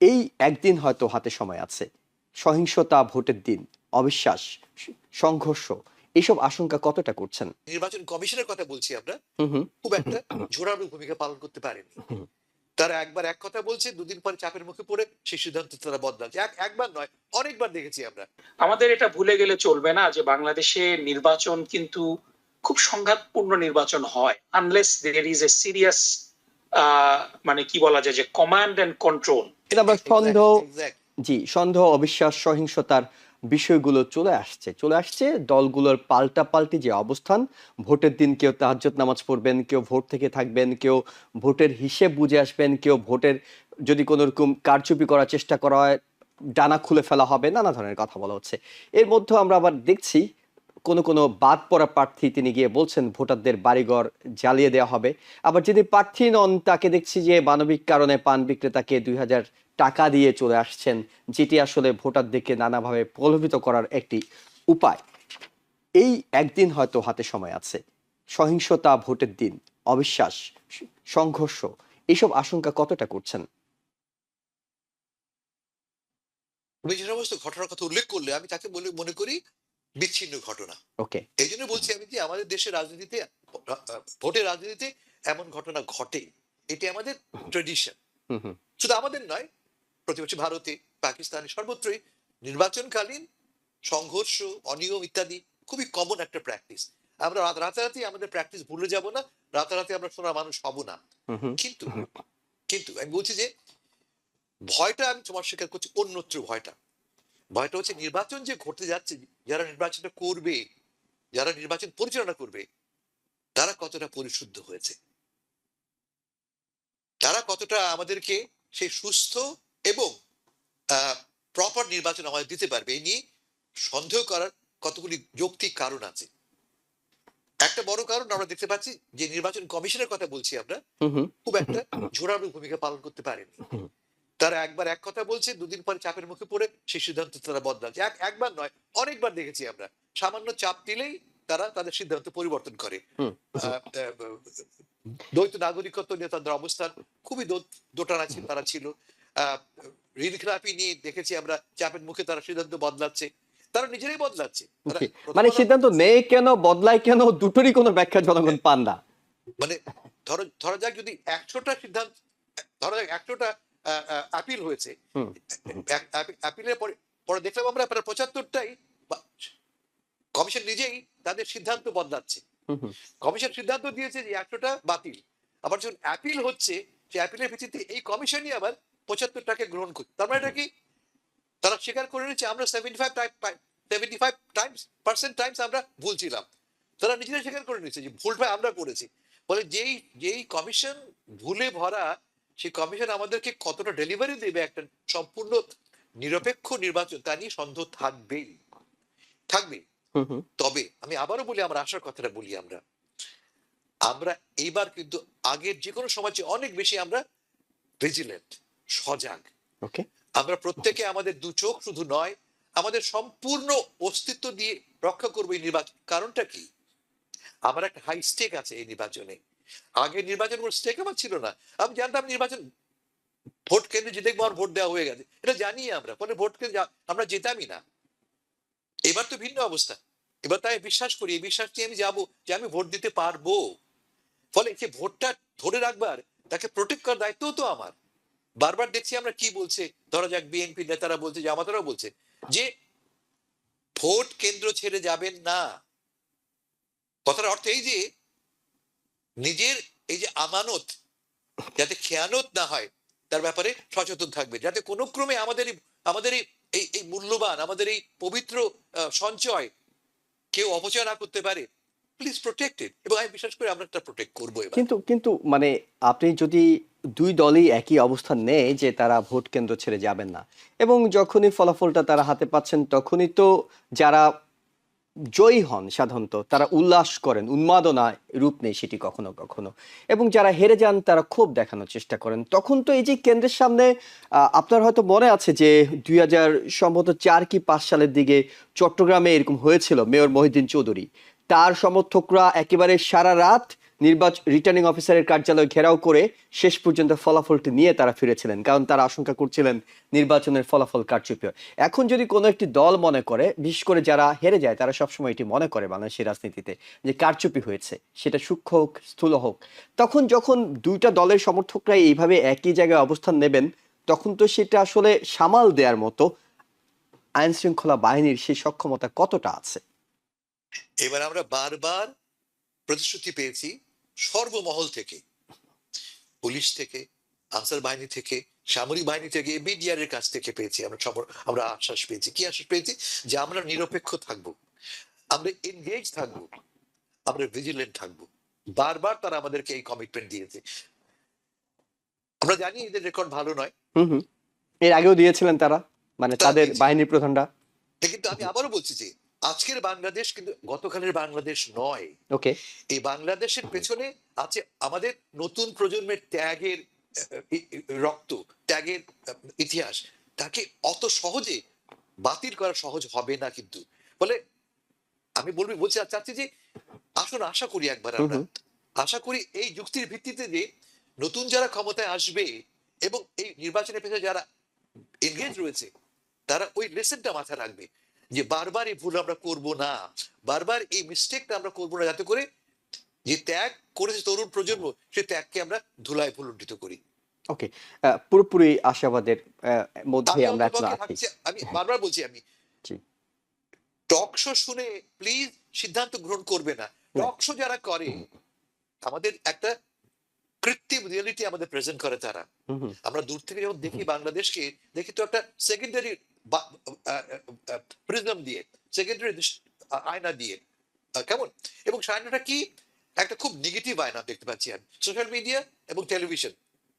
এই একদিন হয়তো হাতে সময় আছে, সহিংসতা, ভোটের দিন, অবিশ্বাস, সংঘর্ষ, এইসব আশঙ্কা কতটা করছেন? নির্বাচন কমিশনের কথা বলছি আমরা, হুম হুম খুব একটা জোরালো ভূমিকা পালন করতে পারেনি। হুম। তারা একবার এক কথা বলছে, দুদিন পরে চাপের মুখে পড়ে সেই সিদ্ধান্ত তারা বদলাচ্ছে। একবার নয়, অনেকবার দেখেছি আমরা। আমাদের এটা ভুলে গেলে চলবে না যে বাংলাদেশে নির্বাচন কিন্তু খুব সংঘাতপূর্ণ নির্বাচন হয় unless there is a serious মানে কি বলা যায় যে কমান্ড এন্ড কন্ট্রোল। এটা আবার সন্দেহ, Exact. জি, সন্দেহ, অবিশ্বাস, সহিংসতার বিষয়গুলো চলে আসছে দলগুলোর পাল্টাপাল্টি যে অবস্থান। ভোটের দিন কেউ তাহাজ্জুদ নামাজ পড়বেন, কেউ ভোট থেকে থাকবেন, কেউ ভোটের হিসেব বুঝে আসবেন, কেউ ভোটের যদি কোনো রকম কারচুপি করার চেষ্টা করা হয় ডানা খুলে ফেলা হবে, নানা ধরনের কথা বলা হচ্ছে। এর মধ্যে আমরা আবার দেখছি কোনো বাদ পড়া প্রার্থী তিনি গিয়ে বলছেন ভোটারদের বাড়িঘর জ্বালিয়ে দেওয়া হবে। আবার যিনি প্রার্থী নন তাকে দেখছি যে মানবিক কারণে পান বিক্রেতাকে ২,০০০ টাকা দিয়ে চলে আসছেন, যেটি আসলে ভোটারদেরকে নানাভাবে প্রলোভিত করার একটি উপায়। এই একদিন হয়তো হাতে সময় আছে, সহিংসতা, ভোটের দিন, অবিশ্বাস, সংঘর্ষ, এইসব আশঙ্কা কতটা করছেন? তুমি যে সমস্ত ঘটনার কথা উল্লেখ করলে, আমি তাকে মনে করি বিচ্ছিন্ন ঘটনা। ওকে। এই জন্য বলছি আমি যে আমাদের দেশের রাজনীতিতে, ভোটের রাজনীতিতে এমন ঘটনা ঘটে, এটি আমাদের ট্রেডিশন। হুম হুম শুধু আমাদের নয়, প্রতিবেশী ভারতে, পাকিস্তানে, সর্বত্রই নির্বাচনকালীন সংঘর্ষ, অনিয়ম ইত্যাদি খুবই কমন একটা প্র্যাকটিস। আমরা রাতারাতি আমাদের প্র্যাকটিস ভুলে যাব না, রাতারাতি আমরা সোনার মানুষ হব না। হুম হুম কিন্তু কিন্তু আমি বলছি যে ভয়টা আমি তোমার স্বীকার করছি, অন্যত্র ভয়টা। ভয়টা হচ্ছে নির্বাচন যে ঘটতে যাচ্ছে, যারা নির্বাচনটা করবে, যারা নির্বাচন পরিচালনা করবে, তারা কতটা পরিশুদ্ধ হয়েছে, তারা কতটা আমাদেরকে সেই সুস্থ এবং প্রপার নির্বাচন আমাদের দিতে পারবে, এই নিয়ে সন্দেহ করার কতগুলি যৌক্তিক কারণ আছে। একটা বড় কারণ আমরা দেখতে পাচ্ছি যে নির্বাচন কমিশনের কথা বলছি আমরা, হুম হুম খুব একটা জোরালো ভূমিকা পালন করতে পারেনি। হুম। তারা একবার এক কথা বলছে, দুদিন পরে চাপের মুখে পড়ে সেই সিদ্ধান্ত তারা বদলাচ্ছে। একবার নয়, অনেকবার দেখেছি আমরা। সামান্য চাপ দিলেই তারা তাদের সিদ্ধান্ত পরিবর্তন করে। হুম। আহ, আহ, দ্বৈত নাগরিকত্ব নিয়ে তাদের অবস্থান খুবই দোটানা তারা ছিল। আহ, ঋণ খেলাপি নিয়ে দেখেছি আমরা, চাপের মুখে তারা সিদ্ধান্ত বদলাচ্ছে, তারা নিজেরাই বদলাচ্ছে। তারা জি, মানে প্রথমত সিদ্ধান্ত নেয় কেন, বদলায় কেন, দুটোরই কোনো ব্যাখ্যা জনগণ পান না। মানে ধরা যাক যদি 100টা সিদ্ধান্ত, ধরা যাক 100টা আপিল হয়েছে, হুম আপিলের পরে পরে দেখলাম আমরা প্রায় 75টাই কমিশন নিজেই তাদের সিদ্ধান্ত বদলাচ্ছে। হুম হুম কমিশন সিদ্ধান্ত দিয়েছে যে 100টা বাতিল, আবার যখন অ্যাপিল হচ্ছে, সেই অ্যাপিলের ভিত্তিতে এই কমিশনই আবার 75টাকে গ্রহণ করছে। তার মানে এটা কি, তারা স্বীকার করে নিচ্ছে আমরা 75% টাইমস আমরা ভুল ছিলাম। তারা নিজেরাই স্বীকার করে নিচ্ছে যে ভুলটা আমরা করেছি। ফলে যেই কমিশন ভুলে ভরা, সেই কমিশন আমাদেরকে কতটা ডেলিভারি দেবে একটা সম্পূর্ণ নিরপেক্ষ নির্বাচন, তা নিয়ে সন্দেহ থাকবেই থাকবে। হুম হুম। তবে আমি আবারও বলি, আমার আশার কথাটা বলি, আমরা আমরা এইবার কিন্তু আগের যে কোনো সময় চেয়ে অনেক বেশি আমরা ভিজিলেন্ট, সজাগ। ওকে। আমরা প্রত্যেকে আমাদের দু চোখ শুধু নয়, আমাদের সম্পূর্ণ অস্তিত্ব দিয়ে রক্ষা করবো এই নির্বাচন। কারণটা কি, আমার একটা হাই স্টেক আছে এই নির্বাচনে। আগে নির্বাচন কোনো স্টেক আমার ছিল না। আমি জানতাম নির্বাচন, ভোট কেন্দ্রে যে দেখবো আমার ভোট দেওয়া হয়ে গেছে, এটা জানি আমরা, ফলে ভোট কেন্দ্রে আমরা যেতামই না। এবার তো ভিন্ন অবস্থা। এবার তাই বিশ্বাস করি, এই বিশ্বাস নিয়ে আমি যাবো যে আমি ভোট দিতে পারবো। ফলে যে ভোটটা ধরে রাখবার, তাকে প্রোটেক্ট করার দায়িত্ব তো আমার। বারবার দেখছি আমরা কি বলছে, ধরা যাক বিএনপি নেতারা বলছে, জামাতারাও বলছে যে ভোট কেন্দ্র ছেড়ে যাবেন না। কথার অর্থ এই যে নিজের এই যে আমানত, যাতে খেয়ানত না হয় তার ব্যাপারে সচেতন থাকবে, যাতে কোনো ক্রমে আমাদের এই মূল্যবান, আমাদের এই পবিত্র সঞ্চয় কেউ অপচয় না করতে পারে। প্লিজ প্রোটেক্ট ইট। এবং আমি বিশ্বাস করি আমরা একটা প্রোটেক্ট করবো এবার। কিন্তু কিন্তু মানে আপনি যদি দুই দলই একই অবস্থান নেয় যে তারা ভোট কেন্দ্র ছেড়ে যাবেন না, এবং যখনই ফলাফলটা তারা হাতে পাচ্ছেন তখনই তো যারা জয়ী হন সাধারণত তারা উল্লাস করেন, উন্মাদনায় রূপ নেই সেটি কখনো কখনো, এবং যারা হেরে যান তারা ক্ষোভ দেখানোর চেষ্টা করেন। তখন তো এই যে কেন্দ্রের সামনে আপনার হয়তো মনে আছে যে 2000 সম্ভবত 4 কি 5 সালের দিকে চট্টগ্রামে এরকম হয়েছিল, মেয়র মহিউদ্দিন চৌধুরী, তার সমর্থকরা একেবারে সারা রাত রিটার্নিং অফিসারের কার্যালয় ঘেরাও করে শেষ পর্যন্ত ফলাফলটি নিয়ে তারা ফিরেছিলেন, কারণ তারা আশঙ্কা করছিলেন নির্বাচনের ফলাফল কারচুপি হয়। এখন যদি কোনো একটি দল মনে করে, বিশেষ করে যারা হেরে যায়, তারা সবসময় এটি মনে করে বাংলাদেশের রাজনীতিতে যে কারচুপি হয়েছে, সেটা সূক্ষ্ম হোক স্থূল হোক, তখন যখন দুইটা দলের সমর্থকরা এইভাবে একই জায়গায় অবস্থান নেবেন, তখন তো সেটা আসলে সামাল দেওয়ার মতো আইন শৃঙ্খলা বাহিনীর সেই সক্ষমতা কতটা আছে? এবার আমরা বারবার প্রতিশ্রুতি পেয়েছি সর্বমহল থেকে, পুলিশ থেকে, আনসার বাহিনী থেকে, সামরিক বাহিনী থেকে, বিডিআর এর কাছ থেকে পেয়েছি আমরা আশ্বাস পেয়েছি। কি আশ্বাস পেয়েছি? যে আমরা নিরপেক্ষ থাকবো, আমরা এনগেজ থাকবো, আমরা ভিজিলেন্ট থাকবো। বারবার তারা আমাদেরকে এই কমিটমেন্ট দিয়েছে। আমরা জানি এদের রেকর্ড ভালো নয়। হুম। এর আগেও দিয়েছিলেন তারা, মানে তারা তাদের দিয়েছে। বাহিনীর প্রধানরা। কিন্তু আমি আবারও বলছি যে আজকের বাংলাদেশ কিন্তু গতকালের বাংলাদেশ নয়। ওকে। এই বাংলাদেশের পেছনে আছে আমাদের নতুন প্রজন্মের ত্যাগের রক্ত, ত্যাগের ইতিহাস। তাকে অত সহজে বাতিল করা সহজ হবে না কিন্তু। ফলে আমি বলছি চাচ্ছি যে আসুন আশা করি একবার আমরা, আশা করি এই যুক্তির ভিত্তিতে যে নতুন যারা ক্ষমতায় আসবে এবং এই নির্বাচনের পেছনে যারা এনগেজ রয়েছে, তারা ওই লেসনটা মাথায় রাখবে যে বারবার এই ভুল আমরা করব না, বারবার এই মিস্টেকটা আমরা করবো না, যাতে করে যে ত্যাগ করেছে তরুণ প্রজন্ম, সে ত্যাগকে আমরা ধুলায় ভুলুণ্ঠিত করি। ওকে। পুরোপুরি আশাবাদের মধ্যে আমি আমরা এখন অন্তপক্ষে আছি। থাকছি, আমি বারবার বলছি, আমি জি। টক শো শুনে প্লিজ সিদ্ধান্ত গ্রহণ করবে না। টক শো যারা করে, আমাদের একটা কৃত্রিম রিয়েলিটি আমাদের প্রেজেন্ট করে তারা। আমরা দূর থেকে যখন দেখি বাংলাদেশকে, দেখি তো একটা সেকেন্ডারি প্রিজম দিয়ে, সেকেন্ডারি আয়না দিয়ে, কেমন, এবং আয়নাটা কি একটা খুব নেগেটিভ আয়না দেখতে পাচ্ছি আমি। সোশ্যাল মিডিয়া এবং টেলিভিশন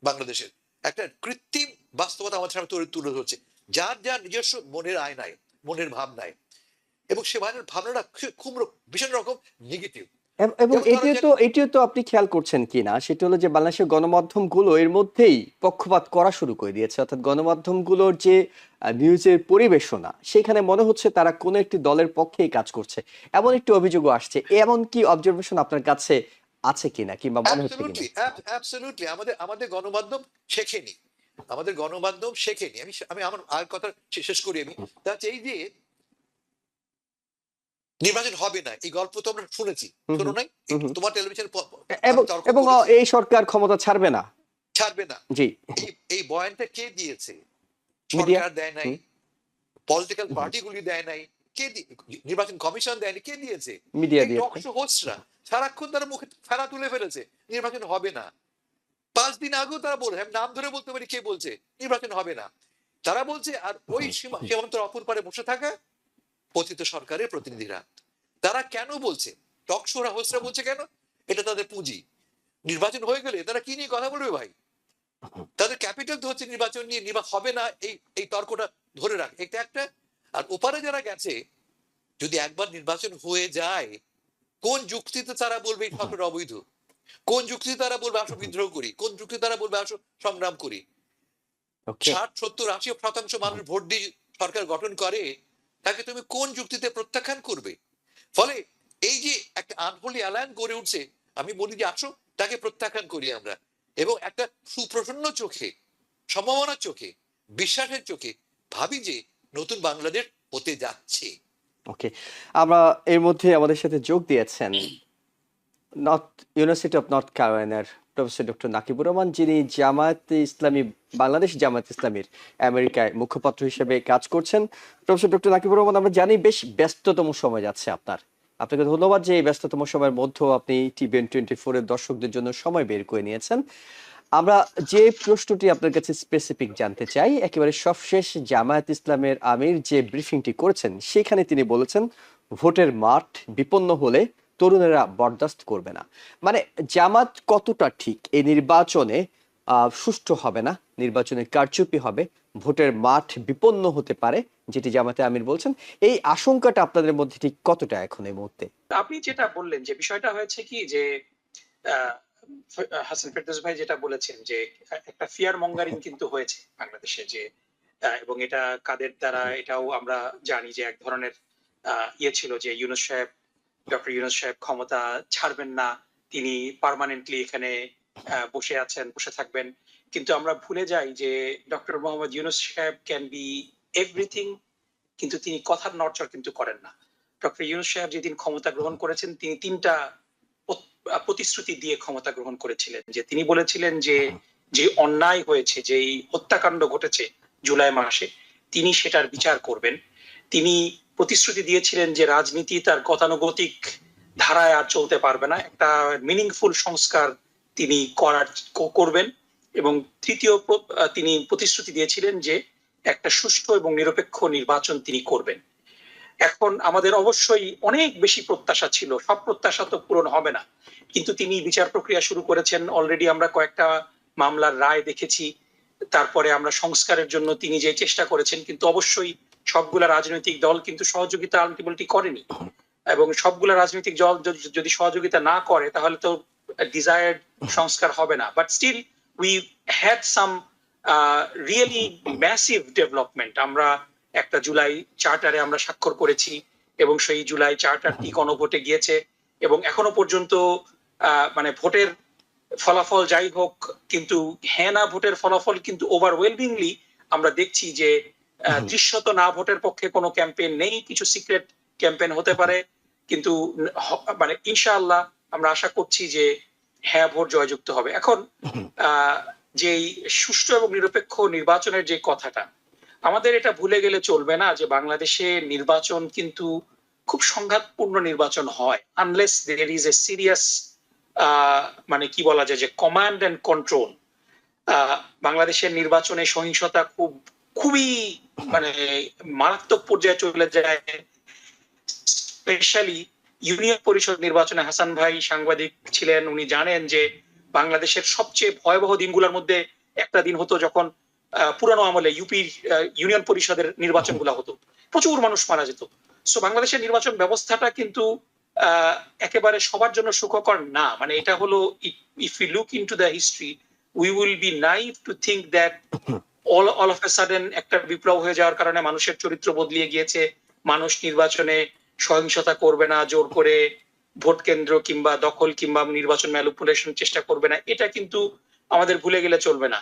বাংলাদেশের একটা কৃত্রিম বাস্তবতা আমাদের সামনে তুলে ধরছে, যার যার নিজস্ব মনের আয়নায়, মনের ভাবনায়, এবং সে ভাবনাটা খুব ভীষণ রকম নেগেটিভ। এবং এটিও তো আপনি খেয়াল করছেন কিনা, সেটা হলো যে বাংলাদেশের গণমাধ্যম গুলো এর মধ্যেই পক্ষপাত করা শুরু করে দিয়েছে। অর্থাৎ গণমাধ্যম গুলোর যে নিউজের পরিবেশনা, সেখানে মনে হচ্ছে তারা কোনো একটি দলের পক্ষেই কাজ করছে, এমন একটি অভিযোগও আসছে। এমন কি অবজারভেশন আপনার কাছে আছে কিনা, কিংবা মনে হচ্ছে কিনা? অ্যাবসলিউটলি আমাদের গণমাধ্যম শেখেনি, আমাদের গণমাধ্যম শেখেনি। আমি আমার আর কথা শেষ করি আমি। তাতে এই যে নির্বাচন হবে না, এই গল্প তো আমরা শুনেছি, শোনো নাই? তোমার টেলিভিশন এবং এই সরকার ক্ষমতা ছাড়বে না। ছাড়বে না। জি। এই বয়ানটা কে দিয়েছে? মিডিয়া সরকার দেয় নাই, পলিটিক্যাল পার্টিগুলি দেয় নাই, কে নির্বাচন কমিশন দেয়নি, কে দিয়েছে? মিডিয়া এই টক শো হোস্টরা সারাক্ষণ তারা মুখে ফেরা তুলে ফেলেছে নির্বাচন হবে না। 5 দিন আগেও তারা বলে, আমি নাম ধরে বলতে পারি কে বলছে নির্বাচন হবে না, তারা বলছে। আর ওই সীমান্তের অপর পারে বসে থাকা পতিত সরকারের প্রতিনিধিরা, তারা কেন বলছে? টক শো হোস্টরা বলছে কেন? এটা তাদের পুঁজি। নির্বাচন হয়ে গেলে তারা কি নিয়ে কথা বলবে ভাই? তাদের ক্যাপিটাল তো হচ্ছে নির্বাচন নিয়ে, নির্বাচন হবে না এই তর্কটা ধরে রাখ, এটা একটা। আর ওপারে যারা গেছে, যদি একবার নির্বাচন হয়ে যায়, কোন যুক্তিতে তারা বলবে এই সরকার অবৈধ? কোন যুক্তিতে তারা বলবে আসো বিদ্রোহ করি? কোন যুক্তিতে তারা বলবে আসো সংগ্রাম করি? 60, 70, 80% মানুষ ভোট দিয়ে সরকার গঠন করে, তাকে তুমি কোন যুক্তিতে প্রত্যাখ্যান করবে? ফলে এই যে একটা আনহোলি অ্যালায়েন্স গড়ে উঠছে, আমি বলি যে আসো তাকে প্রত্যাখ্যান করি আমরা, এবং একটা সুপ্রসন্ন চোখে, সম্ভাবনার চোখে, বিশ্বাসের চোখে ভাবি যে নতুন বাংলাদেশ হতে যাচ্ছে। ওকে। আমরা এর মধ্যে আমাদের সাথে যোগ দিয়েছেন ইউনিভার্সিটি অফ নর্থ ক্যারোলাইনার প্রফেসর ডক্টর নাকিবুর রহমান, যিনি জামায়াতে ইসলামী, বাংলাদেশ জামায়াত ইসলামীর আমেরিকায় মুখপাত্র হিসেবে কাজ করছেন। প্রফেসর ডক্টর নাকিবুর রহমান, আমরা জানি বেশ ব্যস্ততম সময় যাচ্ছে আপনার। আপনাকে ধন্যবাদ যে এই ব্যস্ততম সময়ের মধ্যেও আপনি টিভিএন 24 এর দর্শকদের জন্য সময় বের করে নিয়েছেন। আমরা যে প্রশ্নটি আপনার কাছে স্পেসিফিক জানতে চাই, একেবারে সবশেষ জামায়াত ইসলামের আমির যে ব্রিফিংটি করেছেন, সেখানে তিনি বলেছেন ভোটের মাঠ বিপন্ন হলে তরুণেরা বরদাস্ত করবে না। মানে জামাত কতটা ঠিক এই নির্বাচনে সুষ্ঠু হবে না, নির্বাচনে কারচুপি হবে, ভোটের মাঠ বিপন্ন হতে পারে, যেটি জামাতে আমির বলছেন, এই আশঙ্কাটা আপনাদের মধ্যে ঠিক কতটা এখন এই মুহূর্তে? আপনি যেটা বললেন যে বিষয়টা হয়েছে কি যে আহ, হাসান ফেরদৌস ভাই যেটা বলেছেন যে একটা ফিয়ার মঙ্গারিং কিন্তু হয়েছে বাংলাদেশে, যে এবং এটা কাদের দ্বারা, এটাও আমরা জানি যে এক ধরনের ইয়ে ছিল যে ডক্টর ইউনূস সাহেব ক্ষমতা ছাড়বেন না, তিনি পার্মানেন্টলি এখানে বসে আছেন, বসে থাকবেন। কিন্তু আমরা ভুলে যাই যে ডক্টর মোহাম্মদ ইউনূস সাহেব ক্যান বি এভরিথিং, কিন্তু তিনি কথার নড়চড় কিন্তু করেন না। ডক্টর ইউনূস সাহেব যেদিন ক্ষমতা গ্রহণ করেছেন, তিনি ৩টা প্রতিশ্রুতি দিয়ে ক্ষমতা গ্রহণ করেছিলেন। যে তিনি বলেছিলেন যে অন্যায় হয়েছে, যেই হত্যাকাণ্ড ঘটেছে জুলাই মাসে, তিনি সেটার বিচার করবেন। তিনি প্রতিশ্রুতি দিয়েছিলেন যে রাজনীতি তার গতানুগতিক ধারায় আর চলতে পারবে না, একটা মিনিংফুল সংস্কার তিনি করবেন। এবং তৃতীয় তিনি প্রতিশ্রুতি দিয়েছিলেন যে একটা সুষ্ঠু এবং নিরপেক্ষ নির্বাচন তিনি করবেন। এখন আমাদের অবশ্যই অনেক বেশি প্রত্যাশা ছিল, সব প্রত্যাশা তো পূরণ হবে না, কিন্তু তিনি বিচার প্রক্রিয়া শুরু করেছেন। অলরেডি আমরা কয়েকটা মামলার রায় দেখেছি। তারপরে আমরা সংস্কারের জন্য তিনি যে চেষ্টা করেছেন, কিন্তু অবশ্যই সবগুলা রাজনৈতিক দল কিন্তু সহযোগিতা আলটিমেটলি করেনি। এবং সবগুলা রাজনৈতিক দল যদি সহযোগিতা না করে, তাহলে তো ডিজায়ার্ড সংস্কার হবে না। But still we had some really massive development. আমরা একটা জুলাই চার্টারে আমরা স্বাক্ষর করেছি, এবং সেই জুলাই চার্টারটি গণভোটে গিয়েছে, এবং এখনো পর্যন্ত মানে ভোটের ফলাফল যাই হোক, কিন্তু হ্যাঁ না ভোটের ফলাফল কিন্তু ওভারওয়েলমিংলি আমরা দেখছি যে দৃশ্যত না ভোটের পক্ষে কোনো ক্যাম্পেইন নেই, কিছু সিক্রেট ক্যাম্পেইন হতে পারে, কিন্তু মানে ইনশাআল্লাহ আমরা আশা করছি যে হ্যাঁ ভোট জয়যুক্ত হবে। এখন যে সুষ্ঠু এবং নিরপেক্ষ নির্বাচনের যে কথাটা, আমাদের এটা ভুলে গেলে চলবে না যে বাংলাদেশে নির্বাচন কিন্তু খুব সংঘাতপূর্ণ নির্বাচন হয়, unless there is a serious মানে কি বলা যায় যে কমান্ড এন্ড কন্ট্রোল। বাংলাদেশের নির্বাচনে সহিংসতা খুবই মানে মারাত্মক পর্যায়ে চলে যায়। স্পেশালি ইউনিয়ন পরিষদ নির্বাচনে হাসান ভাই সাংবাদিক ছিলেন, উনি জানেন যে বাংলাদেশের সবচেয়ে ভয়াবহ দিনগুলোর মধ্যে একটা দিন হতো যখন পুরানো আমলে ইউপির ইউনিয়ন পরিষদের নির্বাচনগুলো হতো, প্রচুর মানুষ মারা যেত। সো বাংলাদেশের নির্বাচন ব্যবস্থাটা কিন্তু একেবারে সবার জন্য সুখকর না। মানে এটা হলো, if you look into the history, we will be naive to think that all of a sudden একটা বিপ্লব হয়ে যাওয়ার কারণে মানুষের চরিত্র বদলিয়ে গিয়েছে, মানুষ নির্বাচনে সহিংসতা করবে না, জোর করে ভোট কেন্দ্র কিংবা দখল কিংবা নির্বাচন ম্যানিপুলেশন চেষ্টা করবে না। এটা কিন্তু আমাদের ভুলে গেলে চলবে না।